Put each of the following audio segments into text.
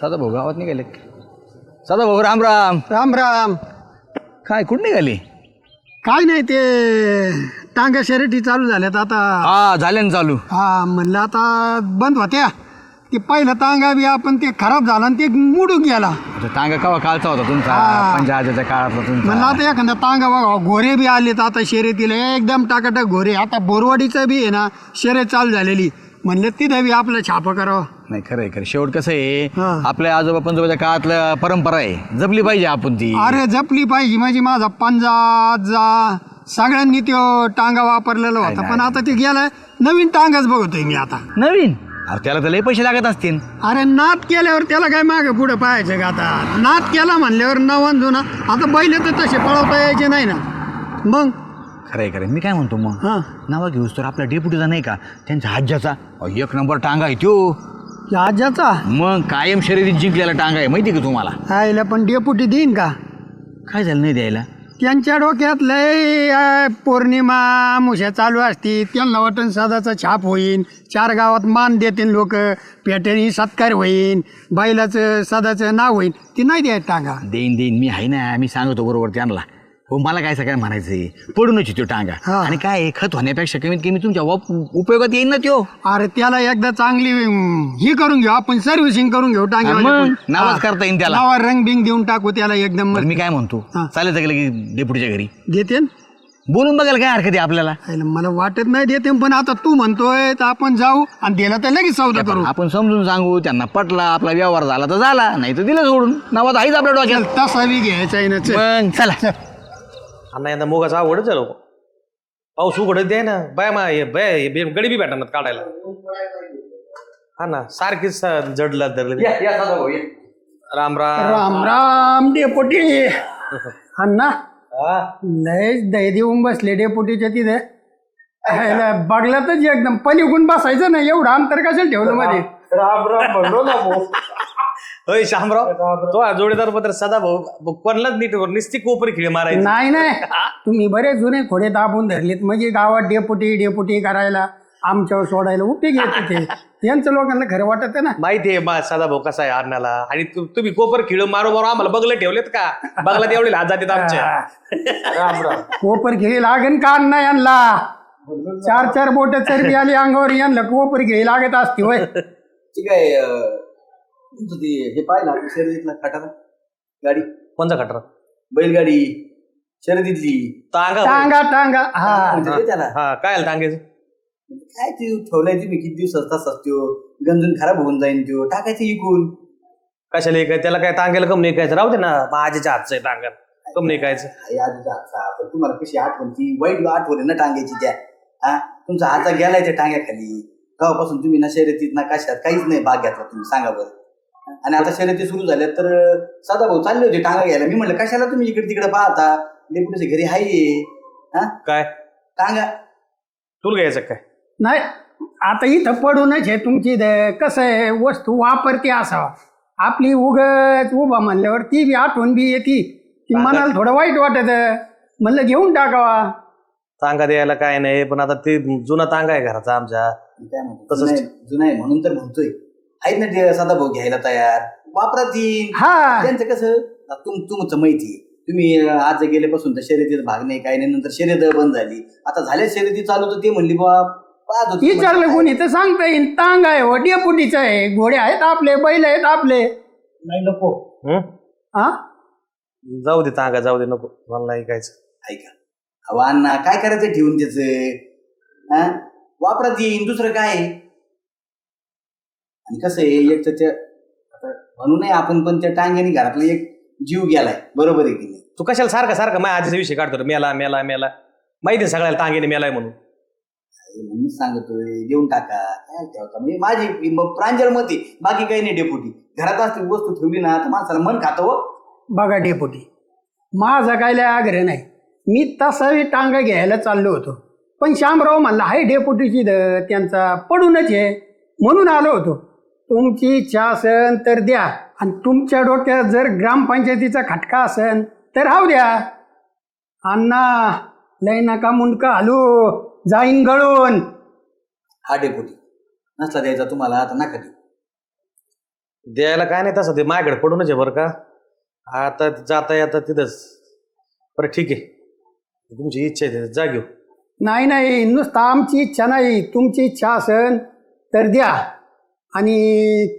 सदा भाऊ गावात निघाले. सदा भाऊ राम राम. राम राम. काय कुठं निघाले? काय नाही ते टांगा शर्यती चालू झाल्यात आता. हा झाले ना चालू. हा म्हणलं आता बंद होत्या. ते पहिलं टांगा बी आपण ते खराब झाला आणि ते मोडून गेला. टांगा कवा काळचा होता तुमचा? हा. पंजाच्या काळातला म्हणलं तुमचा. आता एखादा टांगा बघा. घोरे बी आलेत आता शर्यतीला एकदम टाकाटक घोरे. आता बोरवाडीचं बी आहे ना शर्यत चालू झालेली. म्हणलं तिथं बी आपलं छापा करावं. नाही खरंय खरं. शेवट कसं आहे हा. आपल्या आजोबा पंजोबाच्या काळातलं परंपरा आहे, जपली पाहिजे आपण ती. अरे जपली पाहिजे. म्हणजे माझा पंजा आजा सगळ्यांनी तो टांगा वापरलेला होता. नाही, पण नाही. आता ते गेलाय. नवीन टांगाच बघतोय मी आता. नवीन? अरे त्याला तर लय पैसे लागत असतील. अरे नात केल्यावर त्याला काय मागे पुढे पाहायचं का? आता नात केला म्हणल्यावर नवन जुना. आता बैल तर तसे पळवता यायचे नाही ना. मग खरंय खरंय. मी काय म्हणतो मग, हा नावा घेऊस तर आपल्या डेप्युटीचा नाही का, त्यांच्या हज्जाचा एक नंबर टांगा आहे त्यो. आजाचा मग कायम शर्यतीत जिंकलेला टांगा आहे, माहिती का तुम्हाला? आईला पण डेपुटी देईन का? काय झालं नाही द्यायला? त्यांच्या डोक्यात लय पौर्णिमा मुश्या चालू असती. त्यांना वाटण सदाचा छाप होईन. 4 गावात मान देतील लोक. पेट्यानी सत्कार होईन. बैलाचं सदाचं नाव होईन. ती नाही द्यायचं टांगा. देईन देईन, मी आहे ना, मी सांगतो बरोबर त्यांना. हो मला काय सगळं म्हणायचंय, पडूनच तो टांगा. हा. आणि काय खत होण्यापेक्षा कमीत कमी तुमच्या उपयोगात येईन ना त्यो. अरे त्याला एकदा चांगली ही करून घेऊ आपण. सर्व्हिसिंग करून घेऊ टांग्यावर. मग नावच करता येईन त्याला. नावा रंग बिंग देऊन टाकू त्याला एकदम. बरं मी काय म्हणतो, हा. चालेल गेलं की डेप्युटीच्या घरी देते न? बोलून बघायला काय हरकत आहे आपल्याला? आईला मला वाटत नाही देते. पण आता तू म्हणतोय तर आपण जाऊ आणि दिला तर लगेच सौदा करू. आपण समजून सांगू त्यांना, पटला आपला व्यवहार झाला तर झाला, नाही तर दिलं सोडून. नावात आहेच आपल्या डोक्यात. तसा बी घ्यायचा आहे ना. चल. मग चला. अण्णा यंदा मोगाचा आवडच झालो. पाऊस उघडत द्याय ना. बाय मा गडी बी भेटणार काढायला. हा ना सारखीच जडला धरले. राम राम. राम राम डेपुटी. अण्णा लय दही देऊन बसले डेपुटीच्या तिथे. बघलातच एकदम पलीकडून बसायचं ना. एवढं अंतर कशाला ठेवलं मध्ये? राम राम म्हणलो ना भाऊ. होय शामराव, तो जोडीदार पत्र सदा भाऊ कोणलाच नीट निस्ती कोपरी खिळे मारायची. नाही नाही, तुम्ही बरेच जुने खोडे दाबून धरलेत. म्हणजे गावात डेपुटी डेपुटी करायला आमच्यावर सोडायला उपयोग येत ते. त्यांचं लोकांना खरं वाटत ना. माहितीये सदा भाऊ कसा आहे अण्णाला. आणि तुम्ही कोपर खिळ मारू मारू आम्हाला बगले ठेवलेत का? बगला तेवढे लाज जातात आमच्या. राम राम. कोपर घेई लागेल का अण्णा यांना? 4 बोट चरबी आली अंगावर. यांना कोपर घेई लागत असते होय. ठीक आहे. तुमचं ते हे पाहिलं शर्यतीतला खटारा गाडी. कोणचा खटरा? बैलगाडी शर्यतीतली. टांगा टांगा टांगा. हा म्हणतात रे त्याला. हा काय टांगेच काय ते ठेवलाय तुम्ही किती दिवस असतात त्यो गंजून खराब होऊन जाईन. त्यो टाकायचं इकून. कशाला काय त्याला काय टांग्याला कम नाही कायचं? राहू दे ना, माझ्याच्या हातचं आहे टांगा, कम नाही कायचं. आई आजूचा हातचा. पण तुम्हाला कशी आठवण ती वाईट आठवण आहे ना टांग्याची त्या. हा तुमचा हातचा गेलाय त्या टांग्याखाली. तेव्हापासून तुम्ही ना शर्यतीत ना कशात काहीच नाही भाग घेतला तुम्ही. सांगा बरं. आणि आता शर्यती सुरू झाल्या तर सदा भाऊ चालले होते टांगा घ्यायला. मी म्हणलं कशाला तुम्ही इकडे तिकडे पाहता, डेपुटीच्या घरी हाय. हा काय टांगा तुला घ्यायचं काय? नाही आता इथं पडूनच आहे तुमची. कसं आहे वस्तू वापरते असावा. आपली उगच उभा म्हणल्यावर ती बी आठवण बी येते. ती मनाला थोडं वाईट वाटत. म्हणलं घेऊन टाकावा. टांगा द्यायला काय नाही, पण आता ते जुना टांगा आहे घराचा आमच्या. काय म्हणतो जुना आहे म्हणून तर म्हणतोय. आहेत ना ते सदा भाऊ घ्यायला तयार. वापरात येईल. हा त्यांचं कसं तुमचं माहिती. तुम्ही आज गेल्यापासून तर शर्यतीत भाग नाही काय नाही. नंतर शर्यत बंद झाली. आता झाल्या शर्यती चालू तर ते म्हणली बा पाहत होती. विचारलं कोणी तर सांगता येईल. टांगा आहे हो डेपुटीचं आहे. घोडे आहेत आपले, बैल आहेत आपले. नाही नको. हा जाऊ दे टांगा, जाऊ दे, नको मला नाही ऐकायचं. ऐका अहो अण्णा काय करायचं ठेवून त्याच. वापरात येईन दुसरं काय. आणि कसं आहे एक तर म्हणू नये आपण, पण त्या टांग्याने घरातला एक जीव गेलाय. बरोबर आहे की नाही? तू कशाला सारखा सारखा माझ्या आजीचा विषय काढतो? मेला मेला मेला. माहिती आहे सगळ्याला टांगेने मेलाय म्हणून. म्हणून सांगतोय देऊन टाका. काय ठेवता म्हणजे माझी प्रांजळ मती. बाकी काही नाही. डेपुटी घरात असते वस्तू ठेवली ना तर माणसाला मन खातं हो. बघा डेपुटी, माझा काय लय आग्रह नाही. मी तसाही टांगा घ्यायला चाललो होतो. पण श्यामराव म्हणला हाय डेपुटीची त्यांचा पडूनच आहे म्हणून आलो होतो. तुमची इच्छा असेल तर द्या. आणि तुमच्या डोक्यात जर ग्रामपंचायतीचा खटका असेल तर राहू द्या. अण्णा लय नका मुंडका हलू, जाईन गळून. हा डेपुटी नसला द्यायचा तुम्हाला आता नका देऊ. द्यायला काय नाही तसं, ते माझ्याकडे पडूनच आहे बरं का. आता जाता येता तिथंच. बरं ठीक आहे, तुमची इच्छा आहे जा घेऊ. नाही नुसतं आमची इच्छा नाही, तुमची इच्छा असेल तर द्या. आणि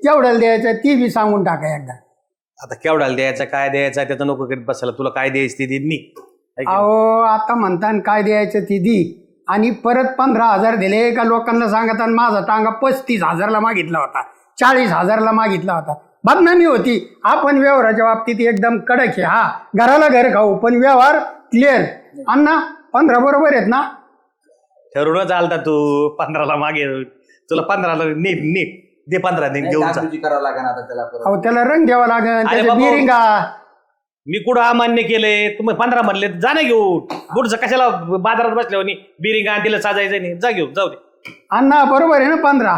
केवढ्याला द्यायचं ती बी सांगून टाका एकदा. आता केवढ्याला द्यायचा काय द्यायचा त्याचं नको करीत बसायला, तुला काय द्यायची ती देईन मी. है की नाही? अहो आता म्हणतान काय द्यायचं ती दी, आणि परत 15,000 दिले का लोकांना सांगता माझा टांगा 35,000ला मागितला होता, 40,000ला मागितला होता. बदनामी होती. आपण व्यवहाराच्या बाबतीत एकदम कडक आहे. हा घराला घर खाऊ पण व्यवहार क्लिअर. अण्णा 15 बरोबर आहेत ना? ठरवूनच आलता तू 15ला मागे, तुला 15ला नीट दे 15 दिन घेऊन जा. करावं लागेल आता त्याला परत. अहो त्याला रंग द्यावा लागेल, अरे त्याच्या बाबा. बिरिंगा. मी कुठं अमान्य केले, तुम्ही 15 म्हणले जा ना घेऊ. पुढचं कशाला बाजारात बसल्यावर बिरिंगा तिला साजायचं नाही, जा घेऊ जाऊ दे. अण्णा बरोबर आहे ना 15?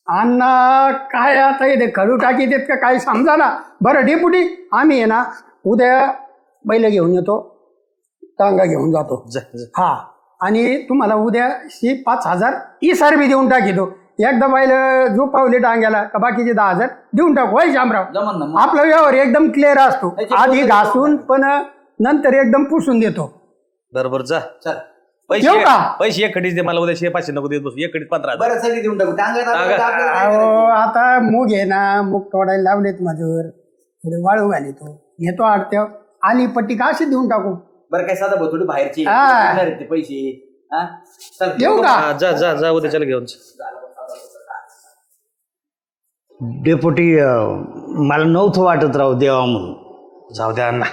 अण्णा काय आता इथे खडू टाकी देत का काही समजा ना. बरं डेपुटी आम्ही आहे ना उद्या बैल घेऊन येतो, टांगा घेऊन जातो. जा, जा. हा आणि तुम्हाला उद्या 5,000 इसार बी देऊन टाकीतो. एकदा बैल झोपावले टांग्याला का बाकीचे 10,000 देऊन टाकू. होय शामराव, जमन ना मग. आपला व्यवहार एकदम क्लिअर असतो. त्याची आधी पोरं घासून पण नंतर एकदम पुसून देतो. बरोबर जा. चल पैसे येऊ का? पैसे एक खडीच दे मला, उद्या 500 नको देत बसू, एक खडीच 15,000. बरं सगळी देऊन टाकू टांगा टांगा. अहो आता मूग आहे ना, मूग तोडायला लावलेत मजूर, थोडे वाळू घालितो, घेतो आडत्या आली पट्टी का अशी देऊन टाकू. बरं काय साधा भाऊ थोडी बाहेरची हा. येणार आहेत ते पैसे. हा चल येऊ का? हा, जा जा जा उद्या चला घेऊन जा. डेपुटी मला नव्हतं वाटत राहू देवा म्हणून. जाऊ द्या अण्णा,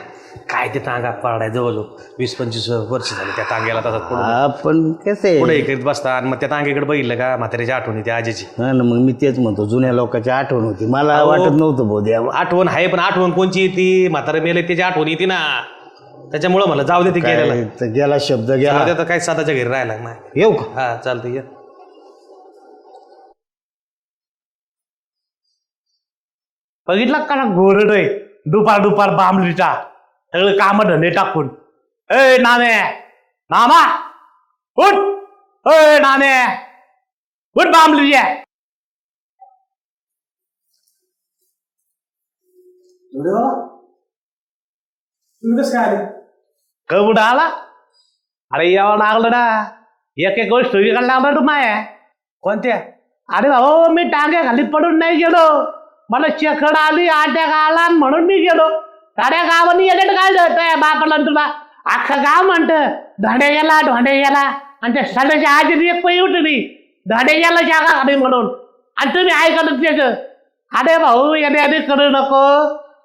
काय ते टांगा पाडाय जवळजवळ 20-25 वर्ष झाली त्या टांग्याला तसाच पडून. पण कसं पुढे आहे करीत बसता आणि मग त्या टांग्याकडे बघितलं का म्हाताऱ्याची आठवणी त्या आजीची. हा ना, मग मी तेच म्हणतो जुन्या लोकांची आठवण होती. मला अहो. वाटत नव्हतं भाऊ देवा. आठवण आहे पण आठवण कोणची येते, म्हातारे मेले त्याची आठवण येते ना, त्याच्यामुळं मला जाऊ दे ते गेलेला. काय तर गेला शब्द जाऊ गेला. दे तर काय स्वतःच्या घरी राहायला नाही. येऊ का? हा चालतंय ये. बघितलं का गोरड आहे दुपार बांबलीचा सगळं काम धंदे टाकून. ए नामे नामा उठ, ए नामे उठ बांबली आहे. कबूड आला. अरे यावं लागलं ना, एक एक गोष्ट विकायला लागणार तू माय. कोणत्या? अरे भाऊ मी टांग्या खाली पडून नाही गेलो, मला चकड आली, अटॅक आला म्हणून मी गेलो. साऱ्या गावानी येण्यात काय बापाला तुला अख्खं गाव म्हणतं धडे गेला आणि त्या सड्याच्या आजी एक पै उठली धडे गेला जागा खाली म्हणून, आणि तुम्ही ऐकलं त्याचं. अरे भाऊ येणे करू नको.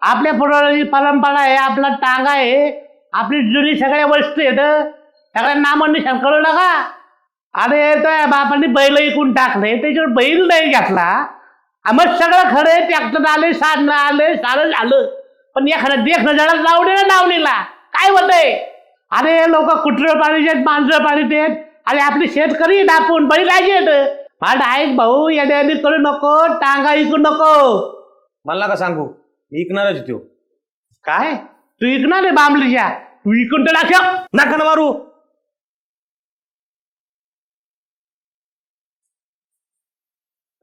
आपल्या पुढे परंपरा आहे, आपला टांगा आहे, आपली जुनी सगळ्या वस्तू आहेत, सगळ्या नामनिशाण करू नका. अरे त्या बापाने बैल इकून टाकले, त्याच्यावर बैल नाही घेतला. मग सगळं खरं ट्रॅक्टर आले, साधनं आले, सारं झालं, पण एखादं देखणं जरा लावणे ना लावणीला काय होतंय. अरे लोक कुठलं पाणी देत, मांजर पाणी देत, अरे आपली शेतकरी दापून बैल येत. माझा ऐक भाऊ येणे करू नको, टांगा इकू नको. मला का सांगू, इकणारच तो. काय तू इकणार आहे बांबलीच्या? तू इकून तर दाखव, नका ना मारू.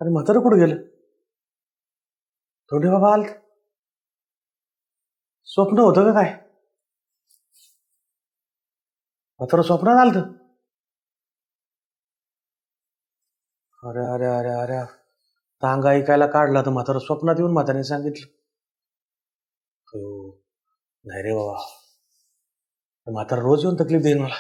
अरे म्हातारं कुठं गेलं? थोडे बाबा आलत, स्वप्न होतं का काय? म्हातारं स्वप्नात आलत. अरे अरे अरे अरे, टांगा ऐकायला काढला तर म्हातारं स्वप्नात येऊन म्हाताने सांगितलं. हो नाही रे बाबा, म्हातारं रोज येऊन तकलीफ देईन मला.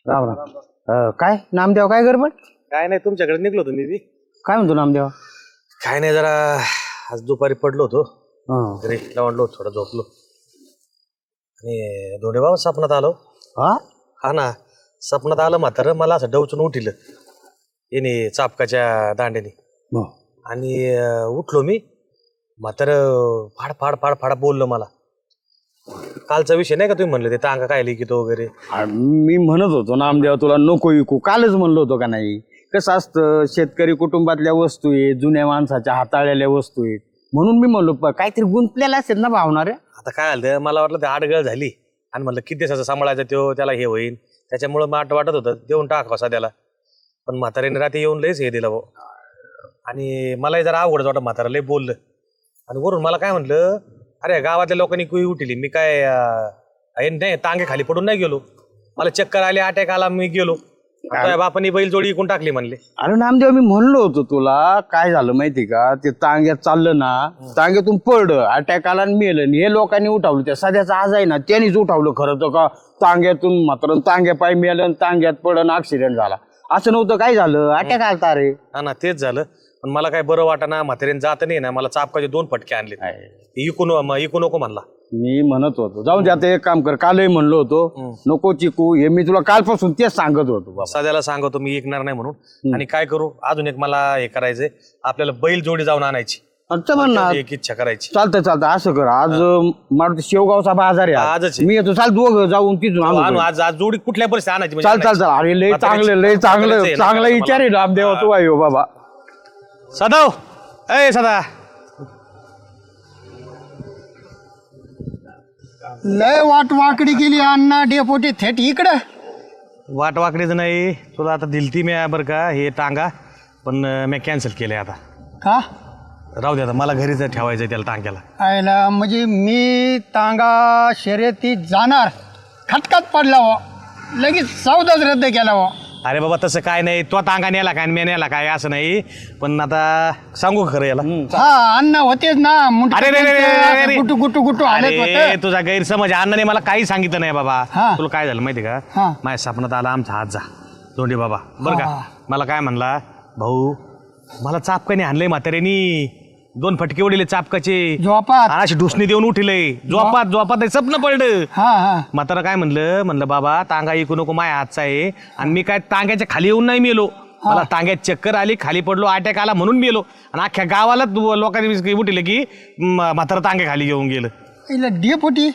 राम राम. काय नामदेव, काय गडबड? काय नाही, तुमच्याकडे निघलो होतो मी बी. काय म्हणतो नामदेव? काय नाही, जरा आज दुपारी पडलो होतो हा. घरी, लावणलो थोडं झोपलो आणि धोंडे बाबा सपनात आलो. हा? हा ना, सपनात आलं म्हातारं मला असं डवचून उठिलं येणे चापकाच्या दांड्याने. हो. आणि उठलो मी, म्हातारं फाड फाड फाड फाड बोललो मला. कालचा विषय नाही का तुम्ही म्हणले ते टांगा काय लिखितो वगैरे. मी म्हणत होतो नामदेव तुला नको विकू, कालच म्हणलो होतो का नाही. कसं असतं, शेतकरी कुटुंबातल्या वस्तू आहेत, जुन्या माणसाच्या हाताळलेल्या वस्तू आहेत, म्हणून मी म्हणलो काहीतरी गुंतलेला असेल ना भावणार आता काय झालं मला वाटलं ते आडगळ झाली आणि म्हणलं किती दिवसाचं सांभाळायचं तो त्याला हे होईल त्याच्यामुळं वाटत होतं देऊन टाक सध्याला पण म्हाताऱ्याने रात्री येऊन लयच हे दिलं भाऊ आणि मलाही जरा अवघडच वाटत म्हातारा लय बोललं आणि वरून मला काय म्हटलं अरे गावातल्या लोकांनी कुई उठली मी काय नाही टांगे खाली पडून नाही गेलो मला चक्कर आले अटॅक आला मी गेलो बापानी बैल जोडी इकून टाकली म्हणले. अरे नामदेव मी म्हणलो होतो तुला काय झालं माहिती का ते तांग्यात चाललं ना तांग्यातून पडलं अटॅक आला आणि मेलं आणि हे लोकांनी उठावलं त्या सध्याचा आज आहे ना त्यांनीच उठावलं खरं तर का तांग्यातून मात्र तांग्या पाय मेलं तांग्यात पडलं ऍक्सिडेंट झाला असं नव्हतं काय झालं अटॅक आलता रे. हा ना तेच झालं पण मला काय बरं वाटा ना म्हातारीने जात नाही ना मला चापकाचे 2 फटके आणले इकू नको म्हणला. मी म्हणत होतो जाऊन दे आता एक काम कर कालही म्हणलो होतो नको चिकू हे मी तुला कालपासून तेच सांगत होतो बाबा. सध्याला सांगतो मी ऐकणार नाही म्हणून आणि काय करू अजून एक मला हे करायचंय आपल्याला बैल जोडी जाऊन आणायची एक इच्छा करायची. चालतं असं कर आज मला शेवगावचा बाजार आहे आजच मी येतो चाल दोघं जाऊन तिथून आणू आज जोडी कुठल्या परिस्थिती आणायची चाल अरे लय चांगलं विचार आहे रामदेव तू आहे बाबा. सदाव ए सदा लय वाकडी केली अण्णा डेपोटी थेट इकडं. वाटवाकडीच नाही तुला आता दिलती मी बरं का हे टांगा पण मी कॅन्सल केलंय आता. का राहू दे आता मला घरीच ठेवायचंय त्याला टांग्याला. आयला म्हणजे मी तांगा शर्यतीत जाणार खटकात पडला हो लगेच सौदाच रद्द केला हो. अरे बाबा तसं काय नाही तो टांगा नेला काय मी नेला काय असं नाही पण आता सांगू खरं याला. हा अण्णा होतेच ना अरे गुटू गुटू गुटू हालत होतं. तुझा गैरसमज अण्णाने मला काही सांगितलं नाही बाबा. हा. तुला काय झालं माहिती का हा. माझ्या स्वप्नात आला आमचा हात दोंडी बाबा बरं का मला काय म्हणला भाऊ मला चापकाने आणलंय म्हाताऱ्यानी 2 फटके उडले चापकाचे झोपात अशी ढुसणी देऊन उठले झोपात स्वप्न पडलं. हा म्हातारा काय म्हणलं बाबा तांगा ऐकू नको माझ्या हातचा आहे आणि मी काय तांग्याच्या खाली येऊन नाही मेलो मला तांग्यात चक्कर आली खाली पडलो अटॅक आला म्हणून मेलो आणि अख्ख्या गावाला लोकांनी उठले की म्हातारा तांग्या खाली घेऊन गेलं. डेपोटी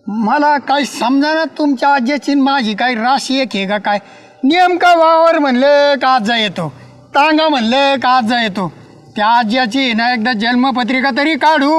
मला काही समजाना तुमच्या आज्याची माझी काही राशी एक आहे का काय नेमका वावर म्हणलं का आज येतो तांगा म्हणलं का आज येतो त्या आज्याची ना एकदा जन्मपत्रिका तरी काढू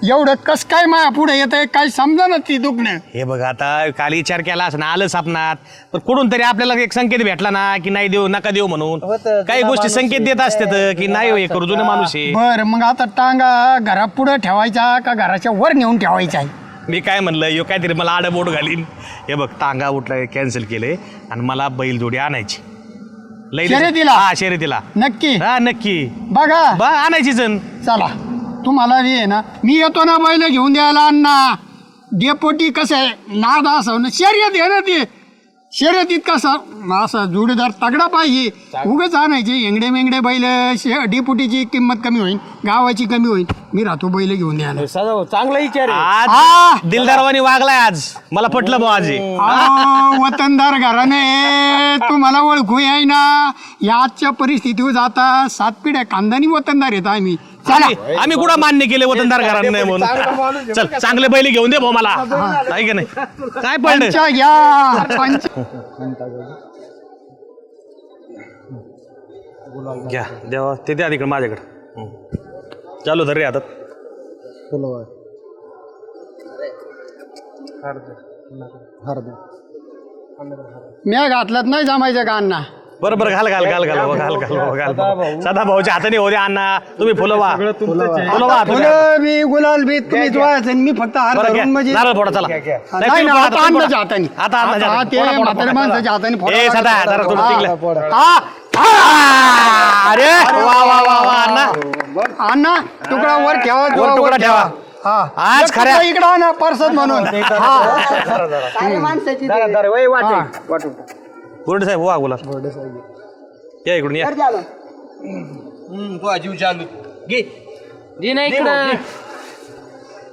एवढं कस काय माया पुढे येत आहे काय समजा ती दुखणं. हे बघ आता काल विचार केला असं ना आलं सापनात पण कुठून तरी आपल्याला एक संकेत भेटला ना की नाही देऊ नका देऊ म्हणून काही गोष्टी संकेत देत असतात की नाही हे करू जुने माणूस आहे. बरं मग आता टांगा घरा पुढे ठेवायचा का घराच्या वर नेऊन ठेवायचा आहे. मी काय म्हणलं यो काहीतरी मला आडबोट घालीन. हे बघ टांगा उठला कॅन्सल केले आणि मला बैलजोडी आणायची शर्यतीला? हा शर्यतीला नक्की हा नक्की बघा आणायची जण. चला तुम्हाला बी आहे ना मी येतो ना बैल घेऊन द्यायला अण्णा. डेपोटी कसं आहे नाद असं ना शर्यत आहे ना ती शर्यतीत कसं असा जोडीदार तगडा पाहिजे उगाच आणायचे एंगडे मेंगडे बैल डेपुटीची किंमत कमी होईल गावाची कमी होईल मी राहतो बैल घेऊन द्यायला. चांगला विचार आज दिलदारवानी वागलाय आज मला पटलं भाऊ आज हे. वतनदार घराने तुम्हाला ओळखू आहे ना या आजच्या परिस्थितीवर जाता 7 पिढ्या खानदानी वतनदार येत आम्ही. चला आम्ही कुठं मान्य केले वतनदार घरात नाही म्हणून चल चांगले बैल घेऊन दे भाऊ मला आहे की नाही काय पडलं पंचा घ्या घ्या देवा ते द्या तिकडे माझ्याकडे चालू धर रे आता म्या घातलात नाही जमायचं का अण्णा. बरोबर घाल सदा भाऊच्या हाताने होते अण्णा तुम्ही फुलं वा फुलं बी गुलाल बी तुम्ही जोडायचं मी फक्त हार धरून म्हणजे नारळ फोडा चला नाही ना, आता अन्नाच्या हाताने आता ते म्हाताऱ्या माणसाच्या हाताने ए फोडावं सदा लागतं. जरा थोडं टिकलं. हा. अरे वा अण्णा अण्णा तुकडा वर ठेवा वर तुकडा ठेवा. हा आज खऱ्या इकडं आणा परसद म्हणून बोर्डे साहेब वा बोला या इकडून या जीव चालू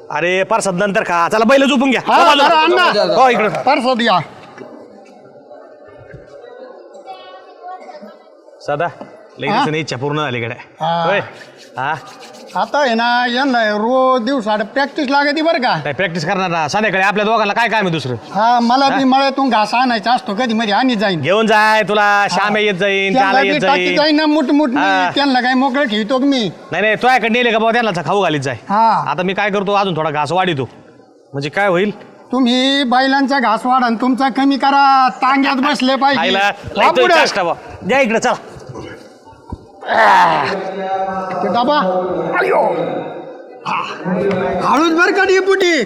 अरे परसाद नंतर खा चला बैल झोपून घ्या हा, जरा अण्णा. हो इकडं परसद या सदा लगेच इच्छा पूर्ण झाली कडे हा. होय हा आता आहे ना यांना रोज दिवसाड प्रॅक्टिस लागते बरं का. काय प्रॅक्टिस करणार ना संध्याकाळी आपल्या दोघांना काय काम आहे दुसरं. हा मला ती मळ्यातून घास आणायचा असतो कधी मध्ये आणि जाईन घेऊन जाय तुला श्यामे येत जाईन त्याला येत जाईन. जाईन ना मुठ हा. त्यांना काय मोकळं ठेवतो मी. नाही तुझ्याकडे नेले का बाबा त्यांना खाऊ घालीत जाय. हा आता मी काय करतो अजून थोडा घास वाढितो म्हणजे काय होईल. तुम्ही बैलांचा घास वाढा आणि तुमचा कमी करा. तांग्यात बसले पाहिजे. आईला वा पुढे. द्या इकडे चला. ते डबा अयो. हळूच बर का डेपुटी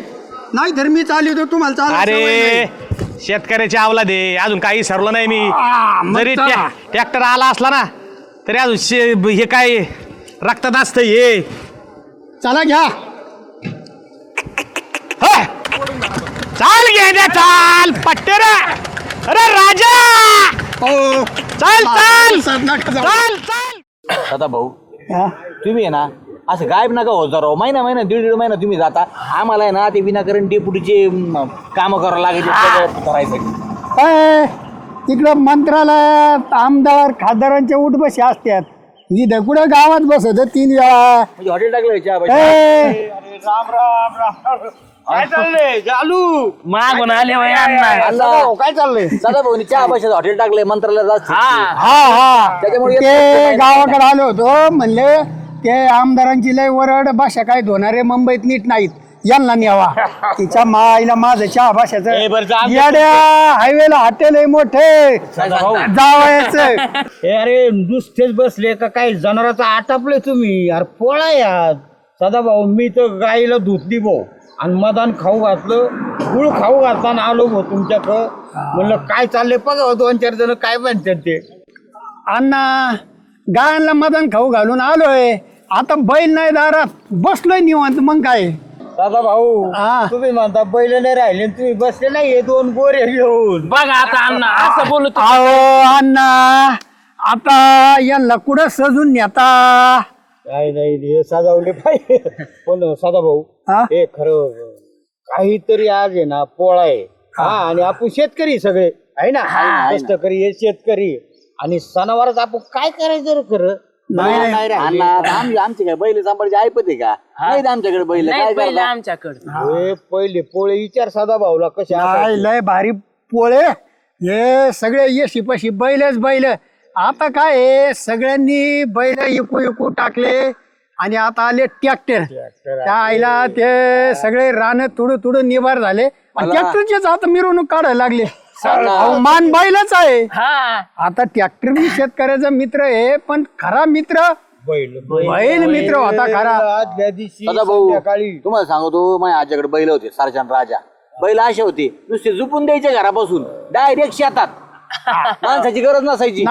नाही तर मी चालू तर तुम्हाला चालू अरे शेतकऱ्याची आवला दे अजून काही सरलं नाही मी. मग जरी चला. ट्रॅक्टर आला असला ना तरी अजून हे काय रक्तात असतं हे. चला घ्या. होय. चाल घे चाल पट्टेर. अरे राजा हो चाल चाल नका जाऊ. चाल चाल. दादा भाऊ हा. तुम्ही आहे ना असं गायब नका होत राव. महिना दीड महिना तुम्ही जाता. आम्हाला आहे ना ते विनाकारण डेपुटीचे कामं करावं लागायचे करायसाठी. काय तिकडं मंत्रालयात आमदार खासदारांच्या उठबशी असतात. इथं कुठं गावात बसत 3 वेळा. म्हणजे हॉटेल टाकलं ए, काय चाललंय चालू मागून आले काय चाललंय दादा भाऊनी चहा पैशाचं हॉटेल टाकलंय मंत्रालयात. हा त्याच्यामुळे ते गावाकडे आलो होतो म्हणले ते आमदारांची लय वरड भाषा काय धोणारे मुंबईत नीट नाहीत यांना न्यावा. तिच्या माईला माझं चहा भाषाचं येड्या हायवेला हॉटेल आहे मोठे जावायचं. अरे नुसतेच बसले का काय जनावराचा आटापले तुम्ही. अरे पोळा यार सदाभाऊ मी तर गाईला धुतली भाऊ आणि मदान खाऊ घातलं गुळ खाऊ घातला आलो भाऊ तुमच्याकडं. म्हणलं काय चाललंय बघा 2-4 जण काय म्हणतात ते. अण्णा गायांना मदन खाऊ घालून आलोय. आता बैल नाही दारात बसलोय निवांत. मग काय सदाभाऊ हा. तुम्ही म्हणता बैल नाही राहिले तुम्ही बसले नाही 2 गोरे घेऊन. बघा आता अण्णा असं बोलतो. अहो अण्णा आता यांना कुठं सजून नेता. काय नाही हे सजावले पाहिजे पण सदाभाऊ हा? हे खरं काहीतरी आज आहे ना पोळा आहे. हा आणि आपण शेतकरी सगळे आहे ना कष्टकरी हे शेतकरी आणि सणावारच आपण काय करायचं रे खरं. आमचे काय बैल सांभाळायचे ऐपत आहे का. नाही आमच्याकडे बैल काय करता. हे पहिले पोळे विचार सदाभाऊला कसे काय लय भारी पोळे हे सगळे ये शिपाशी बैलच बैल. आता काय आहे, सगळ्यांनी बैल इकू टाकले आणि आता आले ट्रॅक्टर. त्या आईला ते सगळे रान तुडू निभार झाले आणि ट्रॅक्टरचेच आता मिरवणूक काढायला लागले. अहो, मान बैलच आहे. आता ट्रॅक्टर बी शेतकऱ्याचा मित्र आहे पण खरा मित्र बैल मित्र होता खरा. आदल्या दिवशी दादा भाऊ संध्याकाळी तुम्हाला सांगतो माझ्या आज्याकडे बैल होते सरजन राजा. बैल असे होते नुसते झुपून द्यायचे घरापासून डायरेक्ट शेतात. माणसाची गरज नसायची.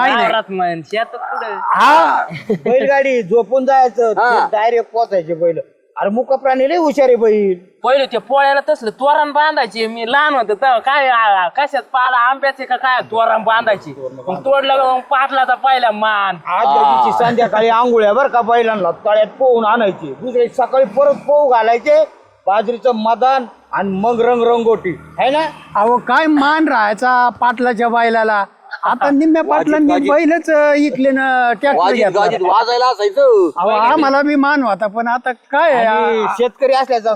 हा बैलगाडी झोपून जायचं डायरेक्ट पोचायचे बैल. अरे मुका प्राणी लय हुशार आहे बैल. पहिले ते पोळ्याला तसलं तोरण बांधायचे. मी लहान होतो तेव्हा काय कशात पाला आंब्याचे का काय तोरण बांधायचे. मग तोडलं का मग पाटला तर पहिला मान. आदल्या दिवशी संध्याकाळी आंघोळ्या बरं का बैलांना तळ्यात पोहून आणायचे. दुसऱ्या सकाळी परत पोहू घालायचे बाजरीचं मदान आणि मग रंगोटी आहे ना. अहो काय मान राहायचा पाटलाच्या बैलाला. आता निम्म्या पाटलांनी बैलच इकले ना ट्रॅक्टर. वाजायला असायचं. अहो आम्हाला बी मान होता पण आता काय आणि शेतकरी असल्याचा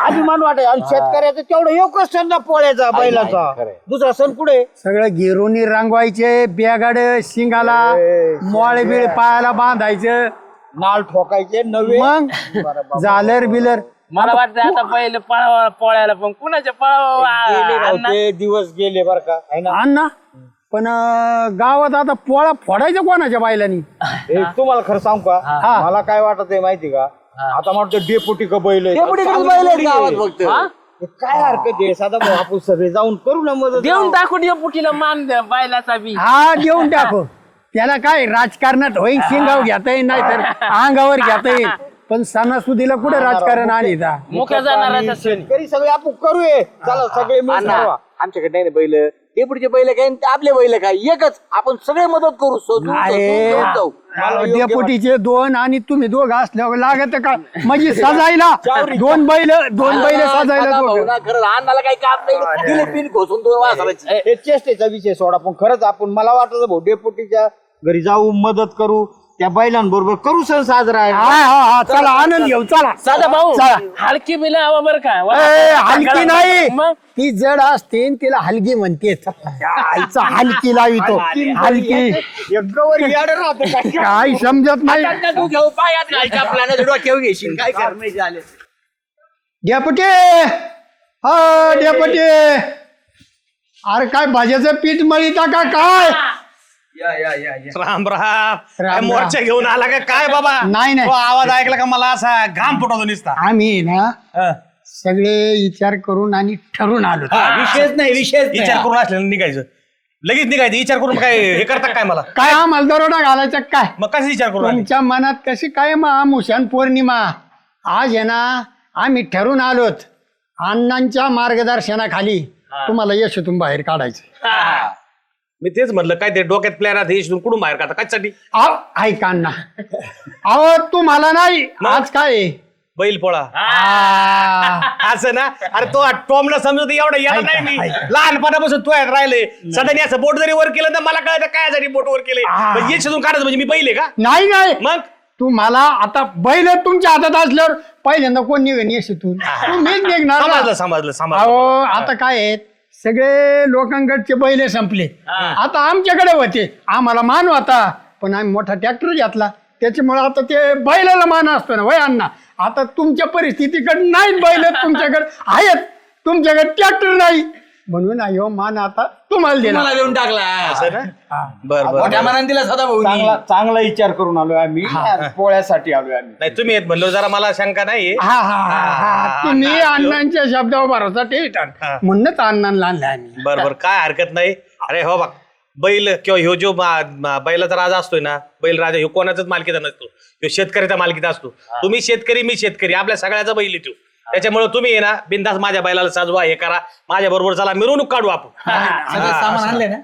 अभिमान वाटायचा. आणि शेतकऱ्याचं तेवढं एकच सण ना पोळ्याचा बैलाचा. दुसरा सण कुठे सगळं गिरोनी रंगवायचे बॅगाड शिंगाला मोळे बिळ पायाला बांधायचं नाल ठोकायचे नवे. मग झालर बिलर. मला वाटतं आता पहिले पोळ्याला पण कुणाच्या गेले राव पळावं. ते दिवस गेले बर का आहे ना. अण्णा पण गावात आता पोळा फोडायचा कोणाच्या बायलानी. हे तुम्हाला खरं सांगू का मला काय वाटत आहे माहिती का. आता म्हणतो डेपुटी का बैल आहे. डेपुटीकडेच बैल आहेत गावात फक्त. हे काय हरकत आहे साधा भाऊ आपण सगळे जाऊन करू ना मदत. देऊन टाकून ये पुटीला मान द्या बैलाचा बी. हा देऊन टाकू. त्याला काय राजकारणात होईल शिंगाव घेता येईल नाही तर अंगावर घेता येईल पण सणासुदीला कुठे राजकारण आणि मुख्य जाणाराचा सण. शेतकरी सगळे आपण करूये चला सगळे मिळून ठरवा. आमच्याकडे नाही ना बैल. डेपुटीचे बैल काय आणि आपले बैल काय एकच. आपण सगळे मदत करू. डेपुटीचे 2 आणि तुम्ही 2 असल्यावर लागत का म्हणजे सजायला 2 बैल सजायला दोघं. खरं अन्नाला काही काम नाही. दिले पिन घोसून 2 वाजवायचे. हे चेष्टेचा विषय सोडा पण खरंच आपण मला वाटलं भाऊ डेपुटीच्या घरी जाऊ मदत करू. त्या बैलांबरोबर करू सण साजरा आहे. हा चला आनंद घेऊ चला साधा भाऊ चला. हलकी बिल हवा बरं का हलकी नाही मग ती जड असते न तिला हलकी म्हणते आईचा हलकी लावितो हलकी काय समजत नाही तू घेऊ पायात घाल कापला डोक्यावर घेशील काय करणे झाले. डेपुटी डेपुटी अरे काय भाज्याचं पीठ मळीता का काय राम राम काय राम. मोर्चा घेऊन आला का काय बाबा? नाही, नाही. तो आवाज ऐकला का मला असा घाम फुटवतो नुसता. आम्ही ना सगळे विचार करून आणि ठरून आलो विषयच नाही विचार करून असलेलं निघायचं, लगेच निघायचं. विचार करून काय हे करता काय मला? काय आम्हाला दरोडा घालायचा काय मग कसं विचार करून आले? तुमच्या मनात कशी काय मुशान पौर्णिमा आज आहे ना आम्ही ठरून आलोत अण्णांच्या मार्गदर्शनाखाली तुम्हाला यशोतून बाहेर काढायचं. मी तेच म्हणलं काय ते डोक्यात प्लॅन आहे कुठून बाहेर काढता कशासाठी? ऐका अण्णा अहो तुम्हाला नाही आज काय आहे? बैल पोळा आ, असं ना? अरे तो टॉमला समजतो एवढा येणार नाही मी. लहानपणापासून तो राहिले सध्या असं बोट जरी वर केलं तर मला कळतं काय बोट वर केले येशून काढायचं म्हणजे मी बैल आहे का? नाही नाही मग तुम्हाला आता बैल तुमच्या हातात असल्यावर पहिल्यांदा कोण निघेन यशोतून तुम्हीच निघणार ना. समजलं समजलं समजलं. अहो आता काय आहेत सगळे लोकांकडचे बैल संपले आता आमच्याकडे होते आम्हाला मान होता पण आम्ही मोठा ट्रॅक्टर घेतला त्याच्यामुळे आता ते बैलाला मान असतो ना वय अण्णा. आता तुमच्या परिस्थितीकडे नाही बैल तुमच्याकडे आहेत तुमच्याकडे ट्रॅक्टर नाही म्हणून अयो मान आता तुम्हाला दिला. मला देऊन टाकला. असं ना? बर बर मोठ्या मनाने दिला सदा भाऊ. चांगला विचार करून आलोय आम्ही पोळ्यासाठी आलोय आम्ही. नाही तुम्ही येत म्हणलो जरा मला शंका नाही. हा तुम्ही अण्णांच्या शब्दावर भरोसा ठेवतात म्हणूनच अण्णांना आणलं आम्ही. बर बर काय हरकत नाही. अरे हो बघ बैल किंवा ह्यो जो बैलाचा राजा असतोय ना बैल राजा ह्यो कोणाचाच मालकीचा नसतो, ह्यो शेतकऱ्याचा मालकीचा असतो. तुम्ही शेतकरी मी शेतकरी आपल्या सगळ्याचा बैल येतो. त्याच्यामुळे तुम्ही आहे ना बिंदास माझ्या बैलाला साजवा हे करा माझ्या बरोबर चला मिरवणूक काढू आपण. सगळं सामान आणले ना?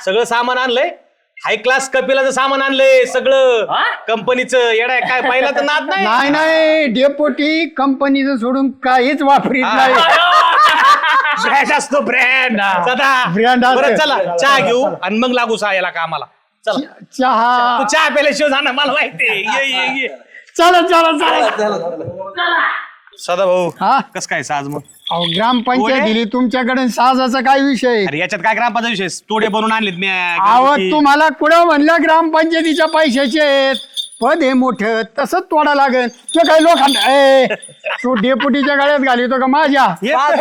सगळं सामान आणलंय हाय क्लास कपिलाचं सामान आणलंय सगळं कंपनीचं येडा काय पहिला तर नाद नाही. नाही नाही डेपोटी कंपनीचं सोडून काहीच वापरीत नाही. ब्रँड असतो ब्रँड सदा Brand असतो. बरं चला चहा घेऊ आणि मग लागू याला कामाला. चला चहा तू चहा प्यायल्याशिवाय जाणार मला माहिती ये चला चला चला सदा भाऊ हा कस काय साज मग? अहो ग्रामपंचायत दिली तुमच्याकडे साजाचा काय विषय अरे याच्यात काय ग्रामपंचायत विषय तोडे बनवून आणलेत मी अहो तुम्हाला कुठं म्हणलं ग्रामपंचायतीच्या पैशाचे आहेत पद हे मोठं तसंच तोडा लागेल तो काही लोकांना तू डेपुटीच्या गाड्यात घालितो का माझ्या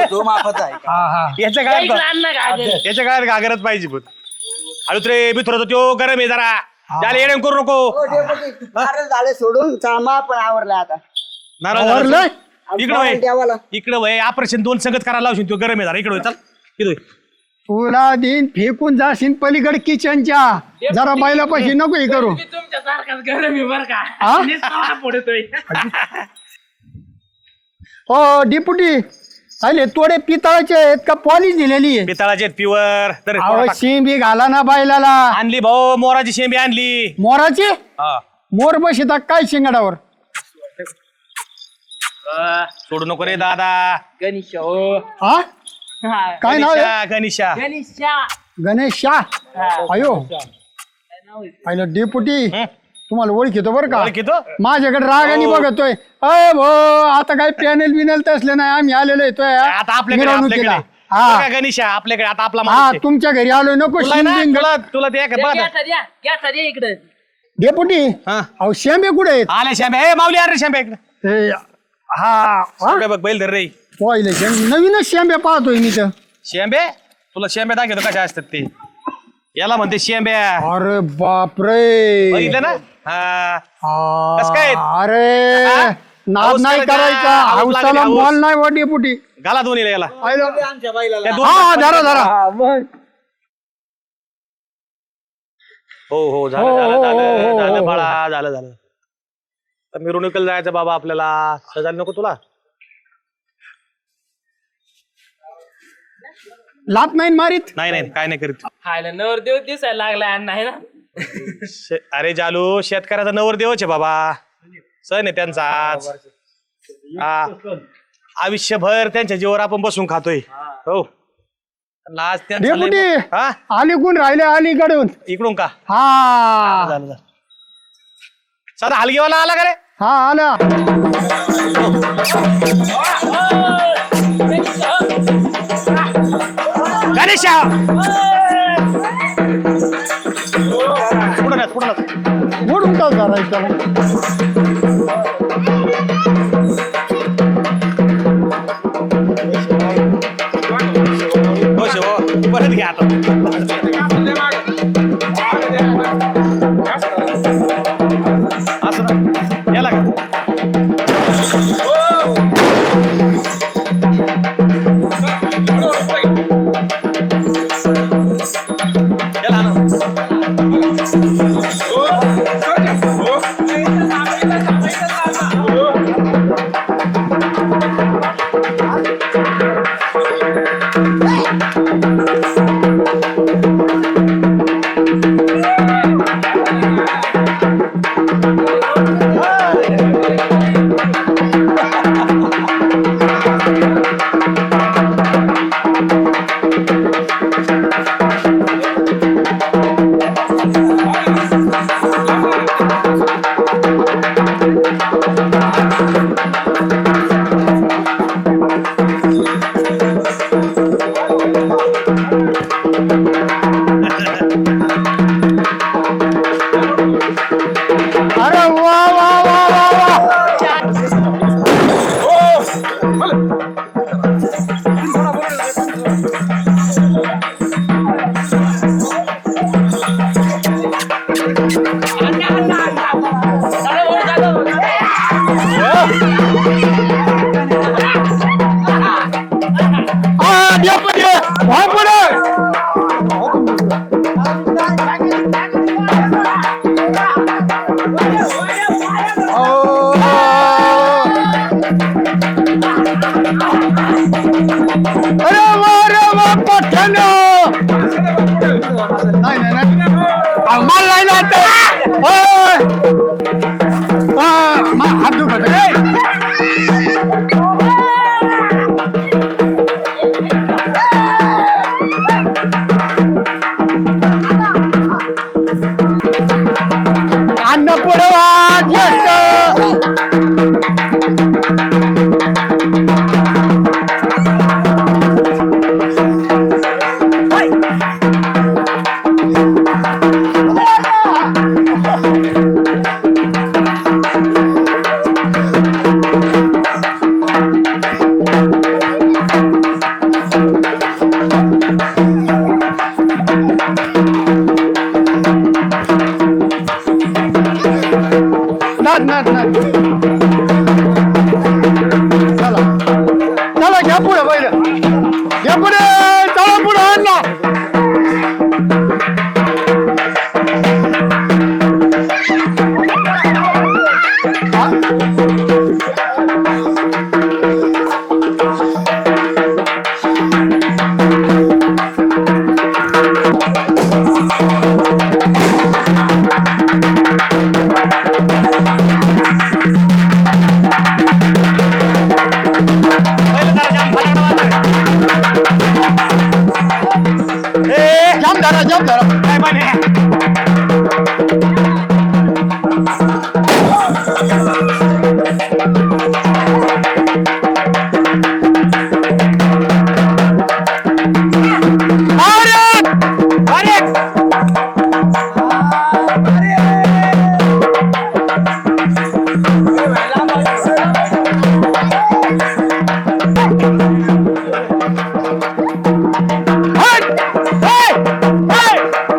तो माफत आहे. हा याच्या याच्या काळात घागरच पाहिजे पण अरे रे मित्र तो गरम आहे जरा त्याला येणं करू नको. झाले सोडून कामा पण आवरला आता आवरलंय? इकडं वय ऑपरेशन 2 संगत करायला लावशील तो गरम आहे जरा इकडे चल इकडे तुला दिन फेकून जाशील पलीकडे किचनच्या जरा बैलापाशी नको हे करू तुमच्या सारखाच गरम आहे बरं का हा? नुसता पडतोय. हो डिपुटी अरे तोडे पितळाचे आहेत का पॉलिश दिलेली आहे पितळाचे प्युअर तर अहो शेंबी घाला ना बैलाला आणली भाऊ मोराची शेंबी आणली. मोराची हा. मोर बशिता काय शिंगाडावर सोडू नको रे दादा. गणेश हो हा काय नाव आहे गणेशा गणेश शाह अयो पहिलं डेपुटी तुम्हाला ओळखीतो बरं का ओळखीतो? माझ्याकडे रागाने बघतोय अय भो आता काय पॅनल बिनल तसले नाही आम्ही आलेलो येतोय आता आपल्याकडे मिरवणुकीला. बरं हा का गणेशा आपल्याकडे आता आपला हा माणूस आहे. तुमच्या घरी आलोय नको तुला ना, शिंबिंग तुला ते बघ द्या इकडे डेपुटी हा. अहो शेंबे कुठे आहेत आले शांबे ए माऊली अरे शांबे इकडे ते हा शांबे बघ बैल धर रे पहिले शेंबे नवीनच शेंबे पाहतोय मी तर शेंबे तुला शेंबे दाखवतो कशा असतात ते याला म्हणते शेंब्या अरे बापरे बघितलं ना हा कसं काय? अरे हा? नाद हाऊस नाही करायचा, करायचा हाऊस हाऊसाला लागली, हाऊस. मॉल नाही वाटी पुटी घाला दोन्हीला याला आमच्या बैलाला त्या दोन- हा धरा धरा हो हो झालं हो, झालं हो, झालं हो, झालं हो. बाळा झालं झालं तर मिरवणुकीला जायचं बाबा आपल्याला सजायला नको तुला लात नाही मारीत नाही नाही काय नाही करीत खायला नवरदेव दिसायला लागला अण्णा आहे ना. अरे जालू शेतकऱ्याचा नवरदेवच आहे बाबा सण आहे त्यांचा आज हा आयुष्यभर त्यांच्या जीवावर आपण बसून खातोय हो आज त्यांचं लय- डेपुटी हा अलीकडून राहिले अलीकडून इकडून का हा झालं झालं साधा हलगीवाला आला का रे? हा आला. गणेशा पुढं ओढून का करायचं? परत घ्या आता. असं याला का याला ना. अरे वा वा वा वा वा. चला घ्या पुढे पहिलं, घ्या पुढे, चला पुढे आणला. जाम धरा काय पाहिजे.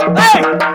Hey!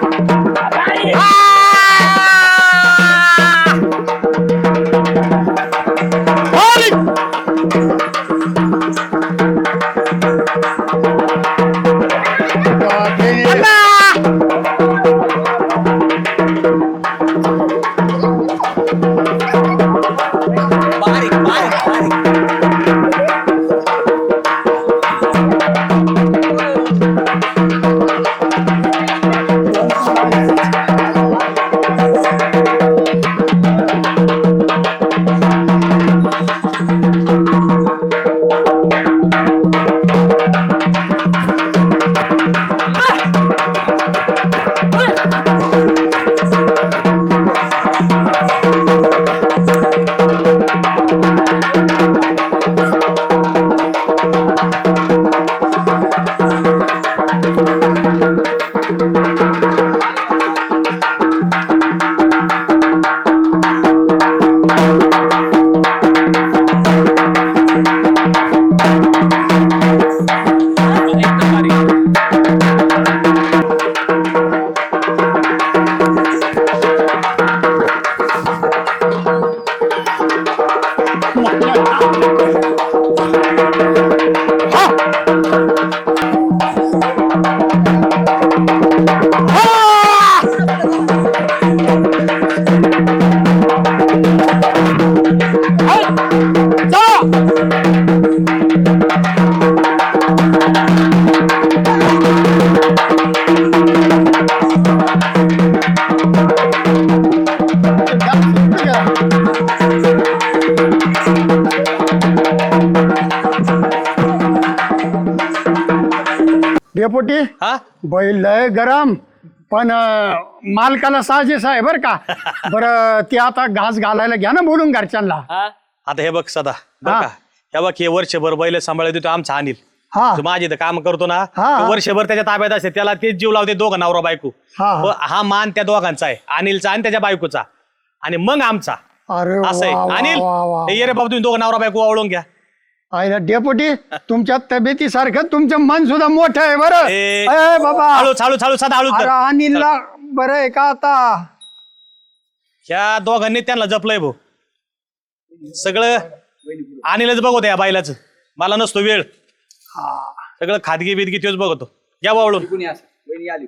डेपुटी हा बैल लय गरम पण मालकाला साजेस आहे बर का बरं ते आता घास घालायला घ्या ना बोलून घरच्यांना हा आता हे बघ सदा बरं हा. का हे बघ हे वर्षभर बैल सांभाळत देतो आमचा अनिल हा तो माझे इथं काम करतो ना हा. तो वर्षभर त्याच्या ताब्यात असते त्याला तेच जीव लावते दोघं नवरा बायको हा. व हा मान त्या दोघांचा आहे अनिलचा आणि त्याच्या बायकोचा आणि मग आमचा अरे असं आहे वा, वा, अनिल वा, वा. हे ये रे बाबा तुम्ही दोघं नवरा बायको आवळून घ्या आईला डेपुटी तुमच्या तब्येतीसारखं तुमचं मन सुद्धा मोठं आहे बरं ए, ए बाबा हळू चालू चालू सदा हळू अरे अनिलला बरं आहे का आता ह्या दोघांनी त्यांना जपलंय भाऊ सगळं अनिलच बघतो या बायलाच मला नसतो वेळ सगळं खादगी बिदगी तोच बघतो घ्या वावळून कुणी असं वहिनी आली